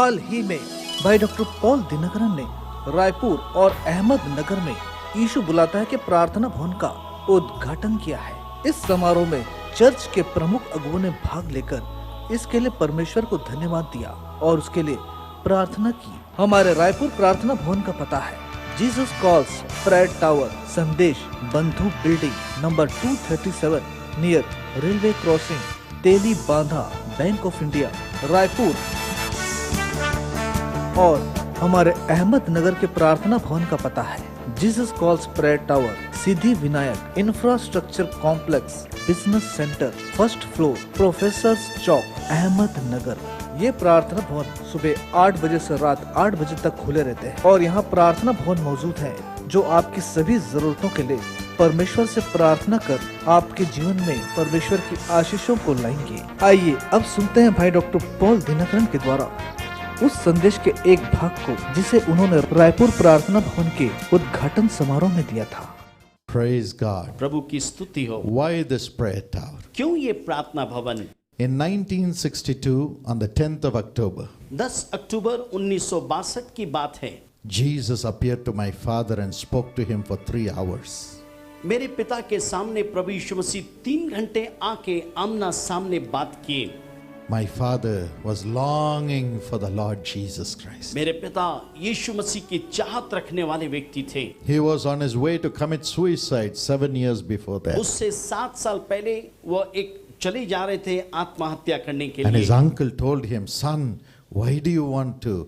हाल ही में भाई doctor Paul Dinakaran ने रायपुर और अहमदनगर में यीशु बुलाता है के प्रार्थना भवन का उद्घाटन किया है। इस समारोह में चर्च के प्रमुख अगुवों ने भाग लेकर इसके लिए परमेश्वर को धन्यवाद दिया और उसके लिए प्रार्थना की। हमारे रायपुर प्रार्थना भवन का पता है Jesus calls prayer tower, Sandesh Bandhu building number 237 near railway crossing, Teli Bandha, bank of India, Raipur. और हमारे अहमदनगर के प्रार्थना भवन का पता है Jesus calls prayer tower, Siddhi Vinayak infrastructure complex, business centre, first floor, professors Chowk, Ahmednagar. ये प्रार्थना भवन सुबह 8 बजे से रात 8 बजे तक खुले रहते हैं और यहाँ प्रार्थना भवन मौजूद है जो आपकी सभी जरूरतों के लिए परमेश्वर से प्रार्थना कर आपके जीवन में परमेश्वर की आशीषों को लाएंगे। आइए अब सुनते हैं भाई डॉक्टर पॉल दिनकरन के द्वारा उस संदेश के एक भाग को जिसे उन्होंने रायपुर प्रार्थना भवन के उद्घाटन समारोह में दिया था। Praise God. प्रभु की स्तुति हो। Why this prayer tower? क्यों ये प्रार्थना भवन? In 1962, on the 10th of October, 10 अक्टूबर 1962 की बात है। Jesus appeared to my father and spoke to him for 3 hours. मेरे पिता के सामने प्रभु यीशु मसीह 3 घंटे आके आमना सामने बात किए। My father was longing for the Lord Jesus Christ. मेरे पिता यीशु मसीह की चाहत रखने वाले व्यक्ति थे। He was on his way to commit suicide 7 years before that. उससे 7 साल पहले वो एक चले जा रहे थे आत्महत्या करने के And his लिए। uncle told him, son, why do you want to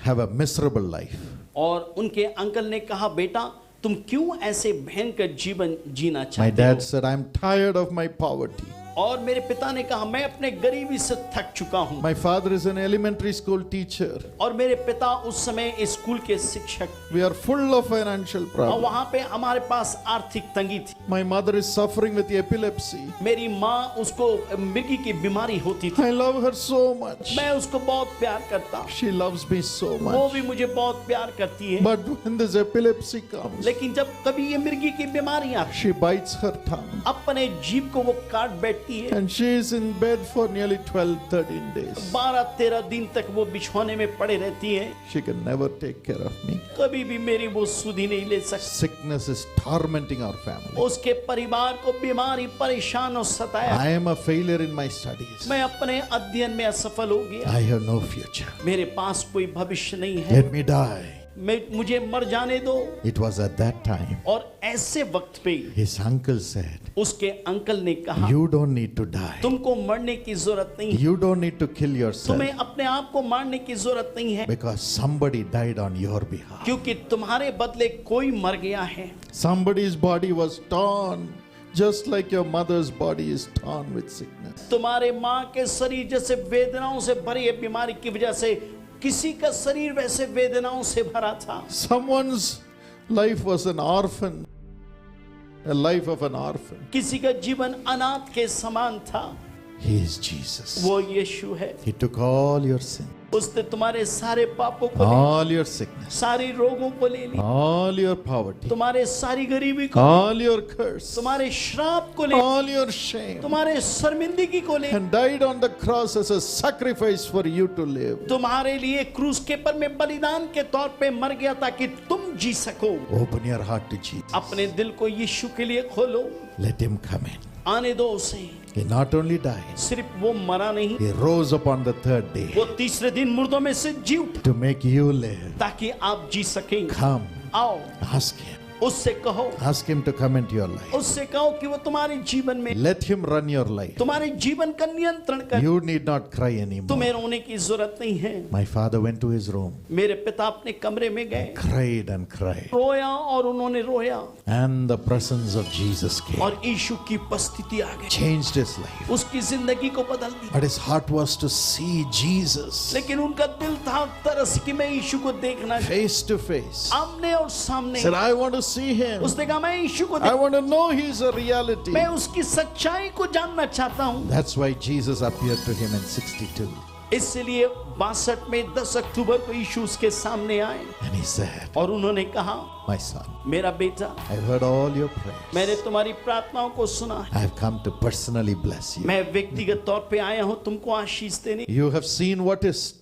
have a miserable life? और उनके अंकल ने कहा, बेटा तुम क्यों ऐसे भयंकर जीवन जीना My चाहते dad हो? said, I'm tired of my poverty. और मेरे पिता ने कहा, मैं अपने गरीबी से थक चुका हूँ। My father is an elementary school teacher. और मेरे पिता उस समय स्कूल के शिक्षक। We are full of financial और problems. वहाँ पे हमारे पास आर्थिक तंगी थी। My mother is suffering with epilepsy. मेरी माँ उसको मृगी की बीमारी होती थी। I love her so much. मैं उसको बहुत प्यार करता हूँ। She loves me so वो much. भी मुझे बहुत प्यार करती है। But when this epilepsy comes, लेकिन जब कभी ये मृगी की बीमारी आती she bites her tongue. है, अपने जीभ को वो काट बैठती है। And she is in bed for nearly 12-13 days. 12-13 दिन तक वो बिछौने में पड़े रहती है। She can never take care of me. कभी भी मेरी वो सुधि नहीं ले सकती। Sickness is tormenting our family. उसके परिवार को बीमारी परेशान और सताया। I am a failure in my studies. मैं अपने अध्ययन में असफल हो गया। I have no future. मेरे पास कोई भविष्य नहीं है। Let me die. मुझे मर जाने दो। It was at that time और ऐसे वक्त पे his uncle said, उसके अंकल ने कहा, you don't need to die. तुमको मरने की जरूरत नहीं है। You don't need to kill yourself तुम्हें अपने आप को मारने की जरूरत नहीं है, because somebody died on your behalf. क्योंकि तुम्हारे बदले कोई मर गया है। Somebody's body was torn just like your mother's body is torn with sickness. तुम्हारे माँ के शरीर जैसे वेदनाओं से भरी है बीमारी की वजह से, किसी का शरीर वैसे वेदनाओं से भरा था। Someone's life was an orphan, a life of an orphan. किसी का जीवन अनाथ के समान था। He is Jesus. वो यीशु है। He took all your sin, उसने तुम्हारे सारे पापों को ले, all your sickness, सारी रोगों को ले ली, all your poverty, तुम्हारे सारी गरीबी को, all your curse, तुम्हारे श्राप को ले, all your shame, तुम्हारे शर्मिंदगी को ले, and died on the cross as a sacrifice for you to live. तुम्हारे लिए क्रूस के पर में बलिदान के तौर पे मर गया ताकि तुम जी सको। Open your heart to Jesus. अपने दिल को यीशु के लिए खोलो, Let him come in. आने दो उसे। He not only died, सिर्फ वो मरा नहीं, he rose upon the 3rd day वो तीसरे दिन मुर्दों में से जी उठा to make you live. ताकि आप जी सकें। Come, आओ, ask him. उससे कहो, Ask him to come into your life. उससे कहो कि वो तुम्हारे जीवन में, Let him run your life. तुम्हारे जीवन का नियंत्रण करे। You need not cry anymore. तुम्हें रोने की जरूरत नहीं है। My father went to his room, मेरे पिता अपने कमरे में गए, cried and cried, रोया और उन्होंने रोया and the presence of Jesus came, और यीशु की उपस्थिति आ गई, changed his life. उसकी जिंदगी को बदल दी। But his heart was to see Jesus लेकिन उनका दिल था तरस कि मैं यीशु को देखना चाहिए, face to face. आमने और सामने। Said, I want to see him. उसने कहा, मैं यीशु को I want to know he's a reality. मैं उसकी सच्चाई को जानना चाहता हूँ। That's why Jesus appeared to him in 62. इसलिए 62 में 10 अक्टूबर को यीशु उसके सामने आए And he said, और उन्होंने कहा, my son, मेरा बेटा, I've heard all your prayers. मैंने तुम्हारी प्रार्थनाओं को सुना है। I've come to personally bless you. मैं व्यक्तिगत तौर पे आया हूँ तुमको आशीष देने। You have seen what is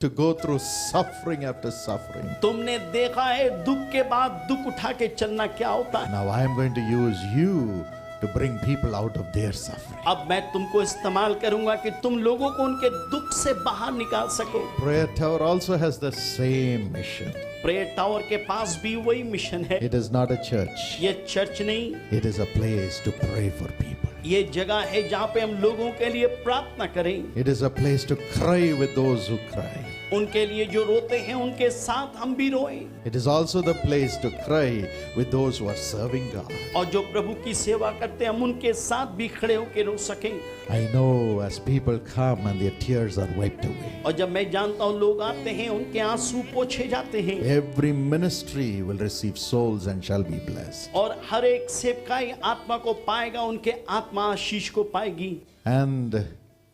to go through suffering after suffering. तुमने देखा है दुख के बाद दुख उठा के चलना क्या होता है। Now I am going to use you to bring people out of their suffering. अब मैं तुमको इस्तेमाल करूंगा कि तुम लोगों को उनके दुख से बाहर निकाल सको। Prayer Tower also has the same mission. Prayer tower के पास भी वही मिशन है। It is not a church. ये चर्च नहीं, It is a place to pray for people. ये जगह है जहाँ पे हम लोगों के लिए प्रार्थना करें। It is a place to cry with those who cry. उनके लिए जो रोते हैं उनके साथ हम भी रोएं। It is also the place to cry with those who are serving God. और जो प्रभु की सेवा करते हैं हम उनके साथ भी खड़े होकर रो सकें। I know as people come and their tears are wiped away. और जब मैं जानता हूँ लोग आते हैं उनके आंसू पोंछे जाते हैं। Every ministry will receive souls and shall be blessed. और हर एक सेवकाई आत्मा को पाएगा, उनके आत्मा आशीष को पाएगी। And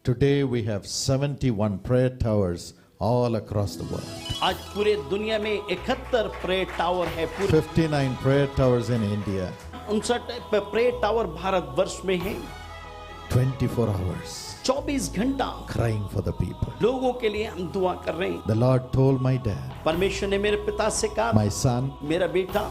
today we have 71 prayer towers all across the world. आज पूरे दुनिया में 71 प्रेयर टावर है। पूरे 59 prayer towers in India. 59 prayer tower Bharatvarsh में है। 24 hours 24 घंटा crying for the people. लोगों के लिए हम दुआ कर रहे हैं। The Lord told my dad, परमेश्वर ने मेरे पिता से कहा, my son, मेरा बेटा,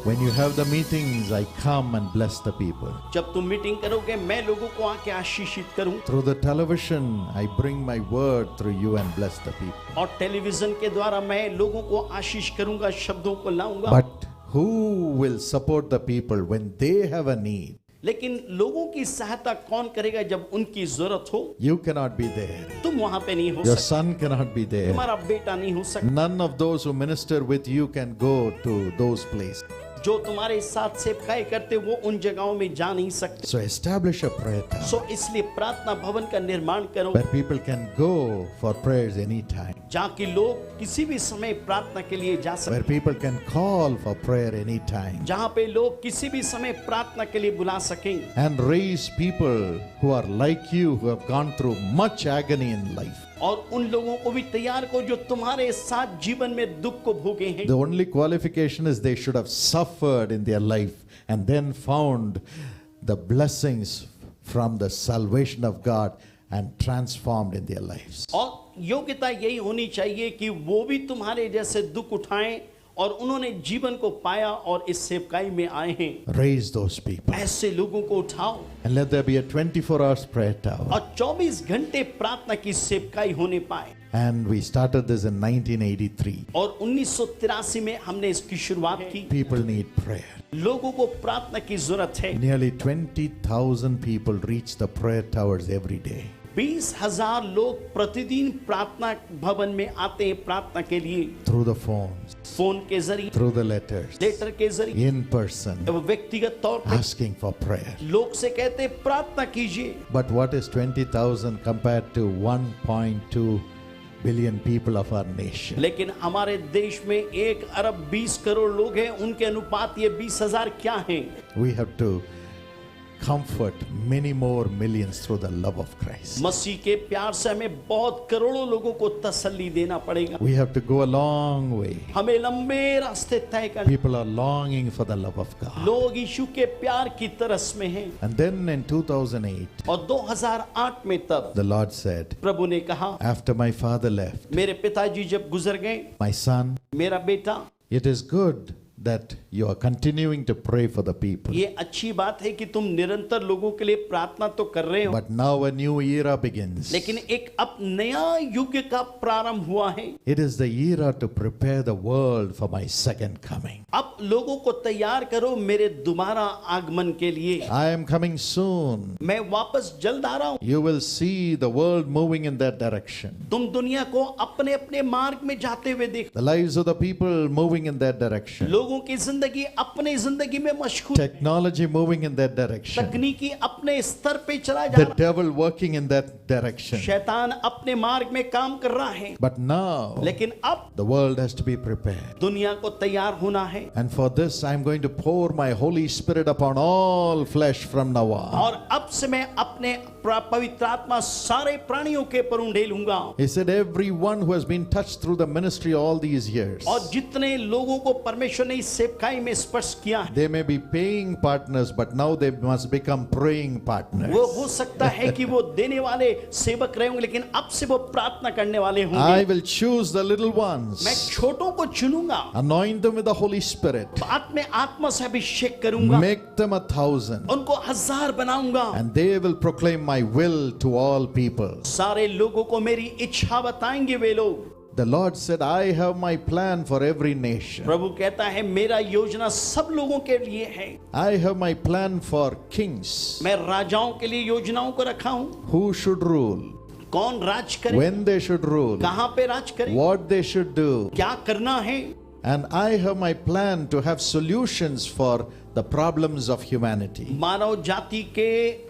when you have the meetings, I come and bless the people. जब तुम मीटिंग करोगे मैं लोगों को आके आशीषित करूं। Through the television, I bring my word through you and bless the people. और टेलीविजन के द्वारा मैं लोगों को आशीष करूंगा, शब्दों को लाऊंगा। But who will support the people when they have a need? लेकिन लोगों की सहायता कौन करेगा जब उनकी जरूरत हो? You cannot be there. तुम वहां पे नहीं हो Your सकते, son cannot be there. तुम्हारा बेटा नहीं हो सकता। None of those who minister with you can go to those places. जो तुम्हारे साथ सेवकाई करते वो उन जगहों में जा नहीं सकते। So establish a prayer tower सो इसलिए प्रार्थना भवन का निर्माण करो where people can go for prayers anytime. जहाँ की लोग किसी भी समय प्रार्थना के लिए जा Where सकते, people can call for prayer anytime. जहाँ पे लोग किसी भी समय प्रार्थना के लिए बुला सकें। And raise people who are like you, who have gone through much agony in life. और उन लोगों को भी तैयार को जो तुम्हारे साथ जीवन में दुख को भोगे हैं। The only qualification is they should have suffered in their life and then found the blessings from the salvation of God and transformed in their lives. और योग्यता यही होनी चाहिए कि वो भी तुम्हारे जैसे दुख उठाएं और उन्होंने जीवन को पाया और इस सेवकाई में आए हैं। Raise those people ऐसे लोगों को उठाओ and let there be a 24 hours prayer tower. और 24 घंटे प्रार्थना की सेवकाई होने पाए। And we started this in 1983. और 1983 में हमने इसकी शुरुआत की। People need prayer. लोगों को प्रार्थना की जरूरत है। Nearly 20,000 people reach the prayer towers every day. 20,000 लोग प्रतिदिन प्रार्थना भवन में आते हैं प्रार्थना के लिए। Through the phones, फोन के जरिए, through the letters, लेटर के जरिए, in person, वो व्यक्तिगत तौर पर asking for prayer. लोग से कहते हैं प्रार्थना कीजिए। But what is 20,000 compared to 1.2 billion people of our nation? लेकिन हमारे देश में 1 अरब 20 करोड़ लोग हैं, उनके अनुपात ये 20,000 क्या हैं? We have to comfort many more millions through the love of Christ. मसीह के प्यार से हमें बहुत करोड़ों लोगों को तसल्ली देना पड़ेगा। We have to go a long way. हमें लंबे रास्ते तय करने। People are longing for the love of God. लोग यीशु के प्यार की तरस में हैं। And then in 2008, और 2008 में तब the Lord said, प्रभु ने कहा, after my father left, मेरे पिताजी जब गुजर गए, my son, मेरा बेटा, it is good that you are continuing to pray for the people. ये अच्छी बात है कि तुम निरंतर लोगों के लिए प्रार्थना तो कर रहे हो, But now a new era begins. लेकिन एक अब नया युग का प्रारंभ हुआ है। It is the era to prepare the world for my second coming. अब लोगों को तैयार करो मेरे दोबारा आगमन के लिए। I am coming soon. मैं वापस जल्द आ रहा हूँ। You will see the world moving in that direction. तुम दुनिया को अपने अपने मार्ग में जाते हुए देख, The lives of the people moving in that direction. लोगों की जिंदगी अपने जिंदगी में मशगूल, Technology moving in that direction. तकनीकी अपने स्तर पे चला जा The रहा, devil working in that direction. शैतान अपने मार्ग में काम कर रहा है। But now लेकिन अब the world has to be prepared. दुनिया को तैयार होना है। And And for this I am going to pour my Holy Spirit upon all flesh from now on. और अब से मैं अपने पवित्र आत्मा सारे प्राणियों के पर उंडेलूंगा। He said, everyone who has been touched through the ministry all these years, और जितने लोगों को परमेश्वर ने इस सेवकाई में स्पर्श किया है, they may be paying partners, but now they must become praying partners. वो हो सकता है कि वो देने वाले सेवक रहे होंगे, लेकिन अब से वो प्रार्थना करने वाले I होंगे। will choose the little ones, मैं छोटों को चुनूंगा, anoint them with the Holy Spirit, बात में आत्मा से अभिषेक करूंगा, make them 1,000, उनको 1000 बनाऊंगा, and they will proclaim my will to all people. सारे लोगों को मेरी इच्छा बताएंगे वे लोग। The Lord said, I have my plan for every nation. प्रभु कहता है मेरा योजना सब लोगों के लिए है। I have my plan for kings, मैं राजाओं के लिए योजनाओं को रखा हूँ, who should rule, कौन राज करे, when they should rule, कहाँ पे राज करे, what they should do. क्या करना है। And I have my plan to have solutions for the problems of humanity. मानव जाति के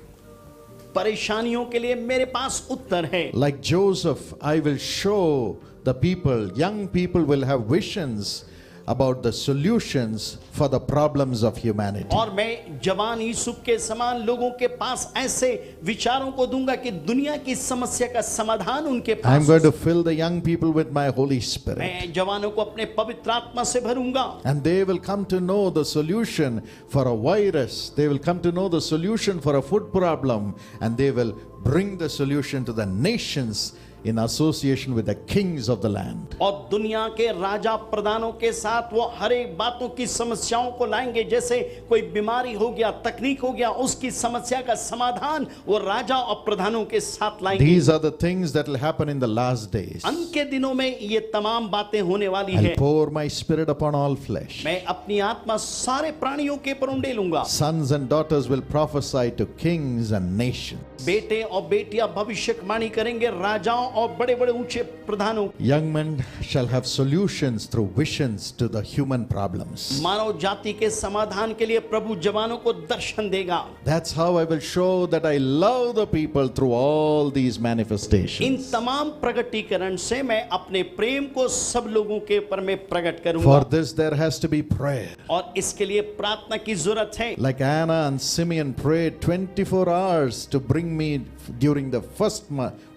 परेशानियों के लिए मेरे पास उत्तर है। Like Joseph, I will show the people, young people will have visions about the solutions for the problems of humanity. और मैं जवान यूसुफ के समान लोगों के पास ऐसे विचारों को दूंगा कि दुनिया की समस्या का समाधान उनके I am pass going to fill the young people with my Holy Spirit, मैं जवानों को अपने पवित्र आत्मा से भरूंगा, and they will come to know the solution for a virus. They will come to know the solution for a food problem, and they will bring the solution to the nations in association with the kings of the land. और दुनिया के राजा प्रधानों के साथ वो हर एक बातों की समस्याओं को लाएंगे। जैसे कोई बीमारी हो गया, तकनीक हो गया, उसकी समस्या का समाधान वो राजा और प्रधानों के साथ लाएंगे। These are the things that will happen in the last days. अंत के दिनों में ये तमाम बातें होने वाली I'll है। pour my spirit upon all flesh. मैं अपनी आत्मा सारे प्राणियों के पर उंडेलूंगा। Sons and daughters will prophesy to kings and nations. बेटे और बेटियां भविष्यवाणी करेंगे राजाओं और बड़े बड़े ऊंचे प्रधानों। Young men shall have solutions through visions to the human problems. मानव जाति के समाधान के लिए प्रभु जवानों को दर्शन देगा। That's how I will show that I love the people through all these in manifestations. तमाम प्रगटीकरण से मैं अपने प्रेम को सब लोगों के पर मैं प्रकट For करूंगा। this there has to be prayer. और इसके लिए प्रार्थना की जरूरत है। Like Anna and Simeon prayed 24 hours to bring me during the first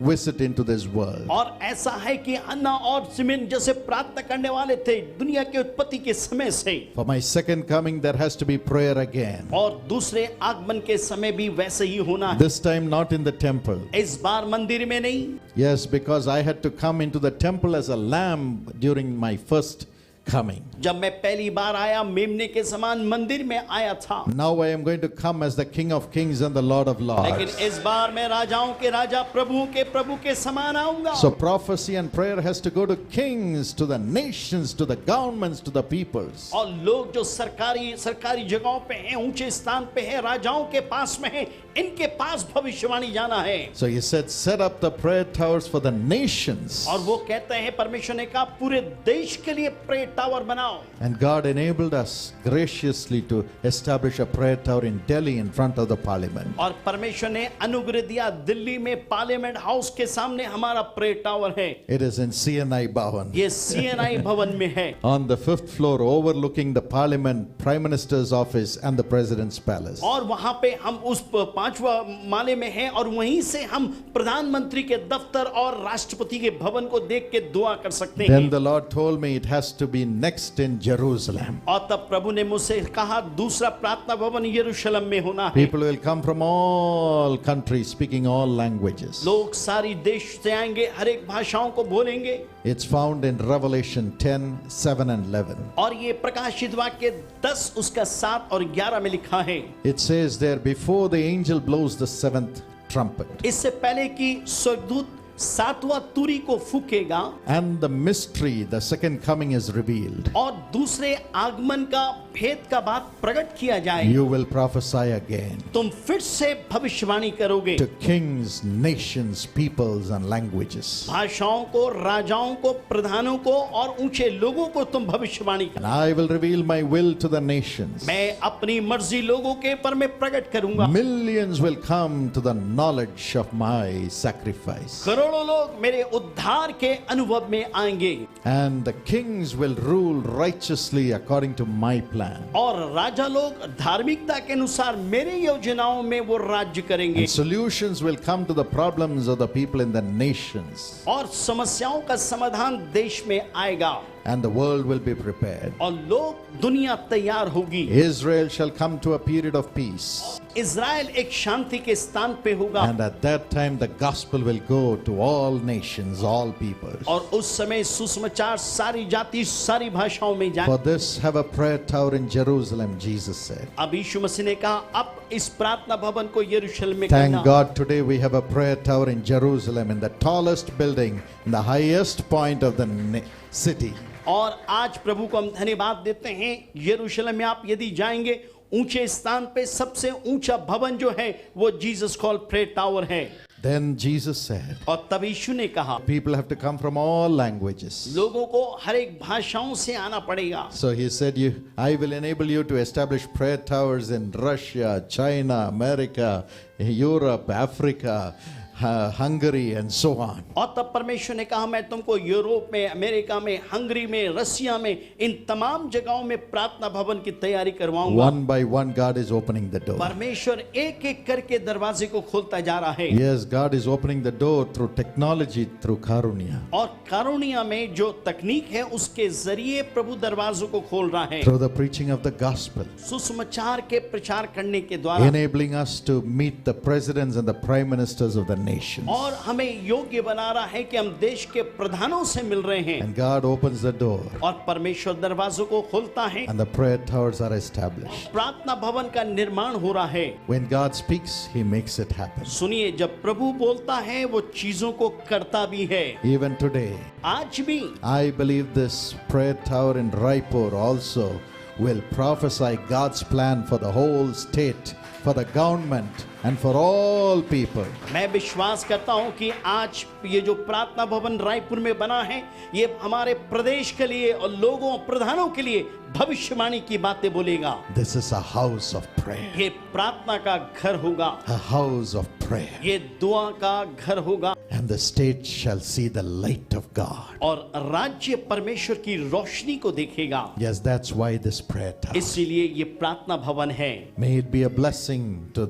visit into this world. और ऐसा है कि अन्ना और सिमेन जैसे प्रार्थना करने वाले थे दुनिया के उत्पत्ति के समय से। For my second coming there has to be prayer again. और दूसरे आगमन के समय भी वैसे ही होना है। This time not in the temple. इस बार मंदिर में नहीं। Yes, because I had to come into the temple as a lamb during my first coming. जब मैं पहली बार आया मेमने के समान मंदिर में आया था। Now I am going to come as the King of Kings and the Lord of लेकिन Lords. इस बार मैं राजाओं के राजा प्रभुओं के प्रभु के समान आऊंगा। So prophecy and prayer has to go to kings, to the nations, to the governments, to the peoples. और लोग जो सरकारी जगहों पे हैं, ऊंचे स्थान पे हैं, राजाओं के पास में हैं, इनके पास भविष्यवाणी जाना है। So he said, set up the prayer towers for the nations. और वो कहते हैं परमेश्वर ने कहा पूरे देश के लिए प्रेयर टावर बनाओ। And God enabled us graciously to establish a prayer tower in Delhi in front of the parliament. और परमेश्वर ने अनुग्रह दिया दिल्ली में पार्लियामेंट हाउस के सामने हमारा प्रेयर टावर है। It is in CNI Bhavan. ये CNI भवन में है। On the 5th floor overlooking the parliament, prime minister's office and the president's palace. और वहां पे हम उस 5वां माले में हैं और वहीं से हम प्रधानमंत्री के दफ्तर और राष्ट्रपति के भवन को देख के दुआ कर सकते Then हैं। the Lord told me it has to be next in Jerusalem. और तब प्रभु ने मुझसे कहा दूसरा प्रार्थना भवन यरूशलेम में होना है। People will come from all countries speaking all languages. लोग सारी देश से आएंगे, हर एक भाषाओं को बोलेंगे। It's found in Revelation 10, 7 and 11. और ये प्रकाशित वाक्य 10 उसका 7 और 11 में लिखा है। It says there, before the angel blows the 7th trumpet, इससे पहले कि स्वर्गदूत 7वां तुरी को फूकेगा and the mystery, the second coming is revealed, और दूसरे आगमन का भेद का बात प्रकट किया जाएगा, you will prophesy again तुम फिर से भविष्यवाणी करोगे। to kings, nations, peoples and languages. भाषाओं को, राजाओं को, प्रधानों को और ऊंचे लोगों को तुम भविष्यवाणी And करो। I will reveal my will to the nations. मैं अपनी मर्जी लोगों के पर मैं प्रकट करूंगा। Millions will come to the knowledge of my sacrifice. करोड़ों करोड़ों लोग मेरे उद्धार के अनुभव में आएंगे And the kings will rule righteously according to my plan. और राजा लोग धार्मिकता के अनुसार मेरी योजनाओं में वो राज्य करेंगे And solutions will come to the problems of the people in the nations. और समस्याओं का समाधान देश में आएगा And the world will be prepared. और लोग दुनिया तैयार होगी Israel shall come to a period of peace. Israel एक शांति के स्थान पे होगा And at that time the gospel will go to all nations, all peoples. और उस समय सुसमाचार सारी जाति सारी भाषाओं में For जाए this have a prayer tower in Jerusalem, Jesus said. अब यीशु मसीह ने कहा अब इस प्रार्थना भवन को यरूशलेम में Thank करना God today we have a prayer tower in Jerusalem, in the tallest building, in the highest point of the city. और आज प्रभु को हम धन्यवाद देते हैं यरूशलेम में आप यदि जाएंगे ऊंचे स्थान पे सबसे ऊंचा भवन जो है वो जीसस कॉल प्रेयर टावर है Then Jesus said, और तब यीशु ने कहा people have to come from all languages. लोगों को हर एक भाषाओं से आना पड़ेगा So he said, I will enable you to establish prayer towers in Russia, China, America, Europe, Africa, Hungary and so on. और तब परमेश्वर ने कहा मैं तुमको यूरोप में अमेरिका में हंगरी में रसिया में इन तमाम जगहों में प्रार्थना भवन की तैयारी करवाऊंगा One by one God is opening the door. परमेश्वर एक एक करके दरवाजे को खोलता जा रहा है Yes, God is opening the door through technology, through Karunya, और कारुण्या में जो तकनीक है उसके जरिए प्रभु दरवाजों को खोल रहा है through the preaching of the gospel, सुसमाचार के प्रचार करने के द्वारा enabling us to meet the presidents and the prime ministers of the nations. और हमें योग्य बना रहा है कि हम देश के प्रधानों से मिल रहे हैं And God opens the door और परमेश्वर दरवाजों को खोलता है and the prayer towers are established. प्रार्थना भवन का निर्माण हो रहा है When God speaks, He makes it happen. सुनिए जब प्रभु बोलता है वो चीजों को करता भी है Even today, आज भी I believe this prayer tower in Raipur also will prophesy God's plan for the whole state, for the government and for all people. मैं विश्वास करता हूं कि आज ये जो प्रार्थना भवन रायपुर में बना है ये हमारे प्रदेश के लिए और लोगों प्रधानों के लिए भविष्यवाणी की बातें बोलेगा This is a house of prayer. ये प्रार्थना का घर होगा A house of prayer. ये दुआ का घर होगा And the state shall see the light of God. और राज्य परमेश्वर की रोशनी को देखेगा Yes, that's why this prayer tower. इसीलिए ये प्रार्थना भवन है May it be a blessing to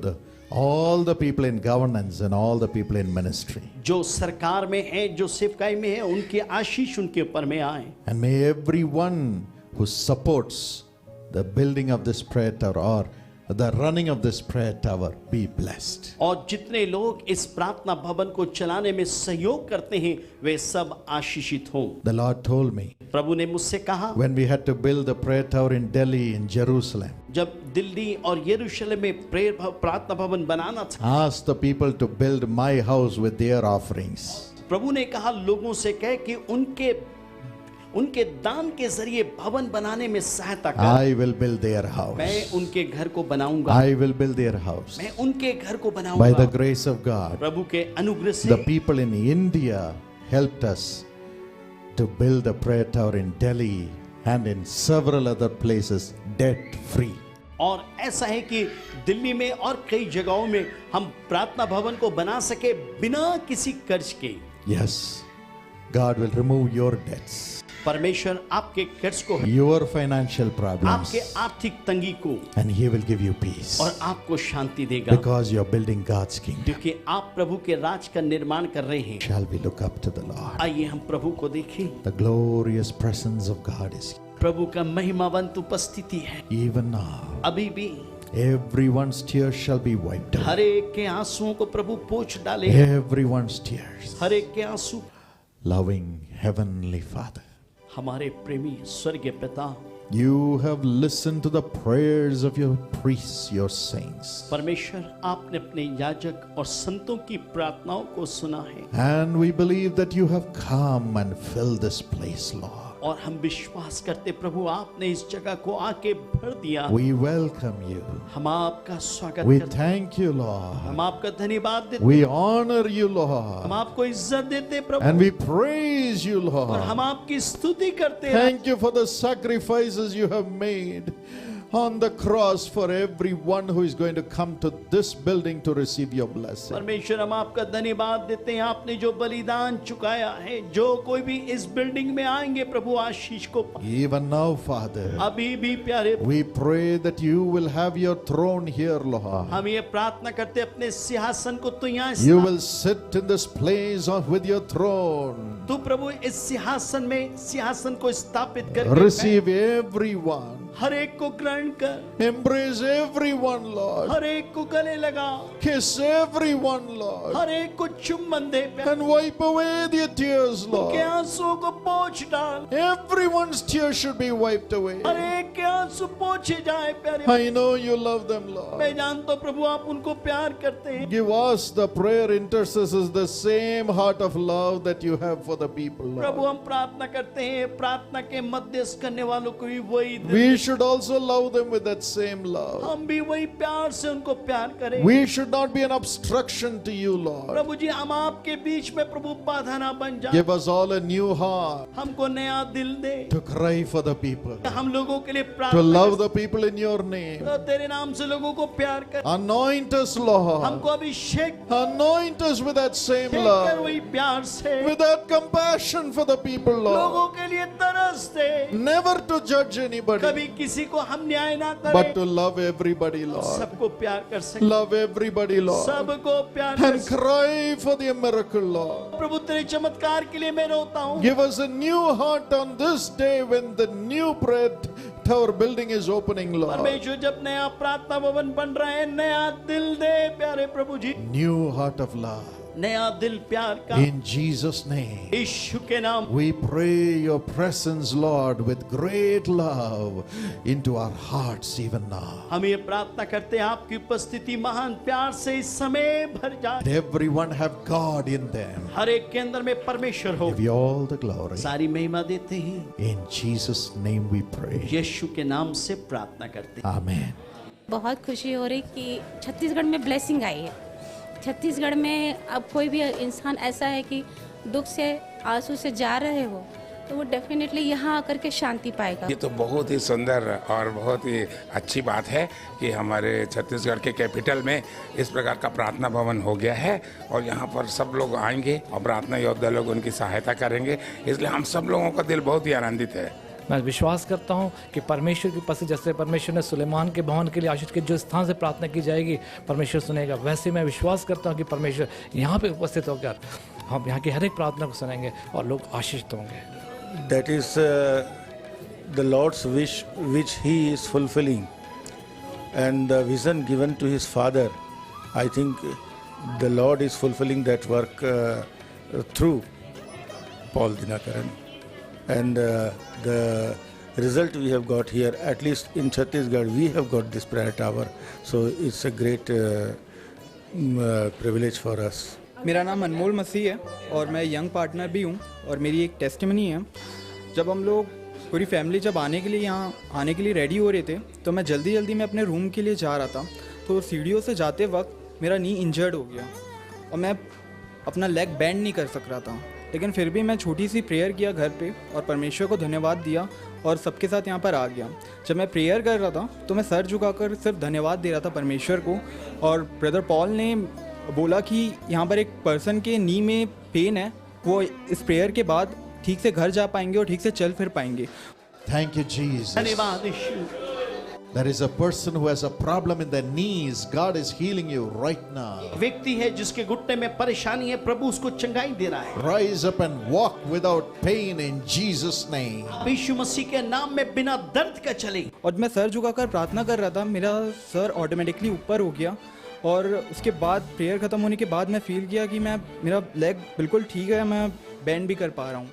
all the people in governance and all the people in ministry. जो सरकार में है जो सेवकाई में है उनकी आशीष उनके ऊपर में आए And may everyone who supports the building of this prayer tower or the running of this prayer tower be blessed. और जितने लोग इस प्रार्थना भवन को चलाने में सहयोग करते हैं वे सब आशीषित हों The Lord told me प्रभु ने मुझसे कहा when we had to build the prayer tower in Delhi, in Jerusalem, जब दिल्ली और यरूशलेम में प्रार्थना भवन बनाना था ask the people to build my house with their offerings. प्रभु ने कहा लोगों से कहे कि उनके दान के जरिए भवन बनाने में सहायता कर I will build their house. मैं उनके घर को बनाऊंगा I will build their house. मैं उनके घर को By the बनाऊंगा grace of God, प्रभु के अनुग्रह से the people in India helped us to build a prayer tower in Delhi and in several other places debt free. और ऐसा है कि दिल्ली में और कई जगहों में हम प्रार्थना भवन को बना सके बिना किसी कर्ज के Yes, God will remove your debts, परमेश्वर आपके कर्ज को your financial problems, आपके आर्थिक तंगी को and He will give you peace और आपको शांति देगा because you're building God's kingdom. क्योंकि आप प्रभु के राज का निर्माण कर रहे हैं Shall we look up to the Lord? आइए हम प्रभु को देखें The glorious presence of God is here. प्रभु का महिमावंत उपस्थिति है Even now. अभी भी Everyone's tears shall be wiped her away. एक के आंसुओं को प्रभु पोंछ डाले Everyone's tears. हर एक के आंसू Loving Heavenly Father, हमारे प्रेमी स्वर्गीय पिता you have listened to the prayers of your priests, your saints. परमेश्वर आपने अपने याजक और संतों की प्रार्थनाओं को सुना है And we believe that you have come and filled this place, Lord. और हम विश्वास करते प्रभु आपने इस जगह को आके भर दिया We welcome you. हम आपका स्वागत We करते thank you, Lord. हम आपका धन्यवाद देते We honor you, हम Lord. आपको इज्जत देते प्रभु And we praise you, और हम Lord. आपकी स्तुति करते हैं Thank you for the sacrifices you have made. on the cross for everyone who is going to come to this building to receive your blessing. परमेश्वर हम आपका धन्यवाद देते हैं, आपने जो बलिदान चुकाया है, जो कोई भी इस बिल्डिंग में आएंगे प्रभु आशीष को पाएंगे। Even now, Father, अभी भी प्यारे, we pray that you will have your throne here, Lord. हम ये प्रार्थना करते हैं अपने सिंहासन को तू यहाँ You will sit in this place with your throne. तू प्रभु इस सिंहासन में सिंहासन को स्थापित कर Receive everyone. हर एक को ग्रहण कर, Embrace everyone, Lord. हर एक को गले लगा, Kiss everyone, Lord. हर एक को चुम्बन दे And wipe away their tears, के Lord. आंसुओं को पोंछ डाल, Everyone's tears should be wiped away. हर एक के आंसू पोंछे जाए प्यारे। I know you love them, Lord. मैं जानता हूं प्रभु आप उनको प्यार करते हैं। Give us, the prayer intercessors, the same heart of love that you have for the people, Prabhu Lord. हम प्रार्थना करते हैं, प्रार्थना के मध्यस्थ करने वालों को भी वही दे। We should also love them with that same love. हम भी वही प्यार से उनको प्यार करें। We should not be an obstruction to you, Lord. प्रभु जी हम आपके बीच में प्रभु बाधा ना बन जाए। Give us all a new heart हमको नया दिल दे, to cry for the people, हम लोगों के लिए to प्रार्थना love the people in your name. कर, तेरे नाम से लोगों को प्यार कर, Anoint us, Lord. हमको अभिषेक Anoint us with that same कर, love, वही प्यार से with that compassion for the people, लोगों Lord. के लिए तरस दे। Never to judge anybody, कभी किसी को हम न्याय ना but करें, to love everybody, Lord. सबको प्यार कर सके, Love everybody, Lord. सबको प्यार कर And सके। cry for the miracle, Lord. प्रभु तेरे चमत्कार के लिए मैं रोता हूँ। Give us a new heart on this day when the new prayer tower building is opening, Lord. परमेश्वर जब नया प्रार्थना भवन बन रहा है, नया दिल दे प्यारे प्रभु जी, New heart of love. नया दिल प्यार का, In Jesus' name. यीशु के नाम। We pray your presence, Lord, with great love into our hearts even now. हम ये प्रार्थना करते हैं आपकी उपस्थिति महान प्यार से इस समय भर जाए, Everyone have God in them. हर एक के अंदर में परमेश्वर हो। Give you all the glory. सारी महिमा देते हैं, In Jesus' name we pray. यीशु के नाम से प्रार्थना करते हैं। Amen. बहुत खुशी हो रही कि छत्तीसगढ़ में ब्लेसिंग आई है। छत्तीसगढ़ में अब कोई भी इंसान ऐसा है कि दुख से आंसू से जा रहे हो तो वो डेफिनेटली यहाँ आकर के शांति पाएगा। ये तो बहुत ही सुंदर और बहुत ही अच्छी बात है कि हमारे छत्तीसगढ़ के कैपिटल में इस प्रकार का प्रार्थना भवन हो गया है और यहाँ पर सब लोग आएंगे और प्रार्थना योद्धा लोग उनकी सहायता करेंगे, इसलिए हम सब लोगों का दिल बहुत ही आनंदित है। मैं विश्वास करता हूं कि परमेश्वर की उपस्थिति, जैसे परमेश्वर ने सुलेमान के भवन के लिए आशीष के जो स्थान से प्रार्थना की जाएगी परमेश्वर सुनेगा, वैसे मैं विश्वास करता हूं कि परमेश्वर यहाँ पे उपस्थित होकर हम यहाँ की हर एक प्रार्थना को सुनेंगे और लोग आशीषित होंगे। That is the Lord's wish which he is fulfilling, and the vision given to his father. I think the Lord is fulfilling that work through Paul Dinakaran, and the result we have got here, at least in Chhattisgarh, we have got this prayer tower. So it's a great privilege for us. मेरा नाम अनमोल मसीह है और मैं young partner भी हूँ और मेरी एक टेस्टिमनी है। जब हम लोग पूरी फैमिली जब आने के लिए यहाँ आने के लिए रेडी हो रहे थे तो मैं जल्दी मैं अपने रूम के लिए जा रहा था, तो सीढ़ियों से जाते वक्त मेरा नी इंजर्ड हो गया और मैं अपना लेग बेंड नहीं कर सक रहा था, लेकिन फिर भी मैं छोटी सी प्रेयर किया घर पे और परमेश्वर को धन्यवाद दिया और सबके साथ यहाँ पर आ गया। जब मैं प्रेयर कर रहा था तो मैं सर झुकाकर सिर्फ धन्यवाद दे रहा था परमेश्वर को, और ब्रदर पॉल ने बोला कि यहाँ पर एक पर्सन के नी में पेन है, वो इस प्रेयर के बाद ठीक से घर जा पाएंगे और ठीक से चल फिर पाएंगे। Thank you, Jesus. धन्यवाद यीशु। There is a person who has a problem in their knees. God is healing you right now. व्यक्ति है जिसके घुटने में परेशानी है, प्रभु उसको चंगाई दे रहा है। Rise up and walk without pain in Jesus' name. यीशु मसीह के नाम में बिना दर्द का चले। और मैं सर झुकाकर प्रार्थना कर रहा था, मेरा सर ऑटोमेटिकली ऊपर हो गया और उसके बाद प्रेयर ख़त्म होने के बाद मैं फील किया कि मेरा लेग बिल्कुल ठीक है, मैं बेंड भी कर पा रहा हूँ।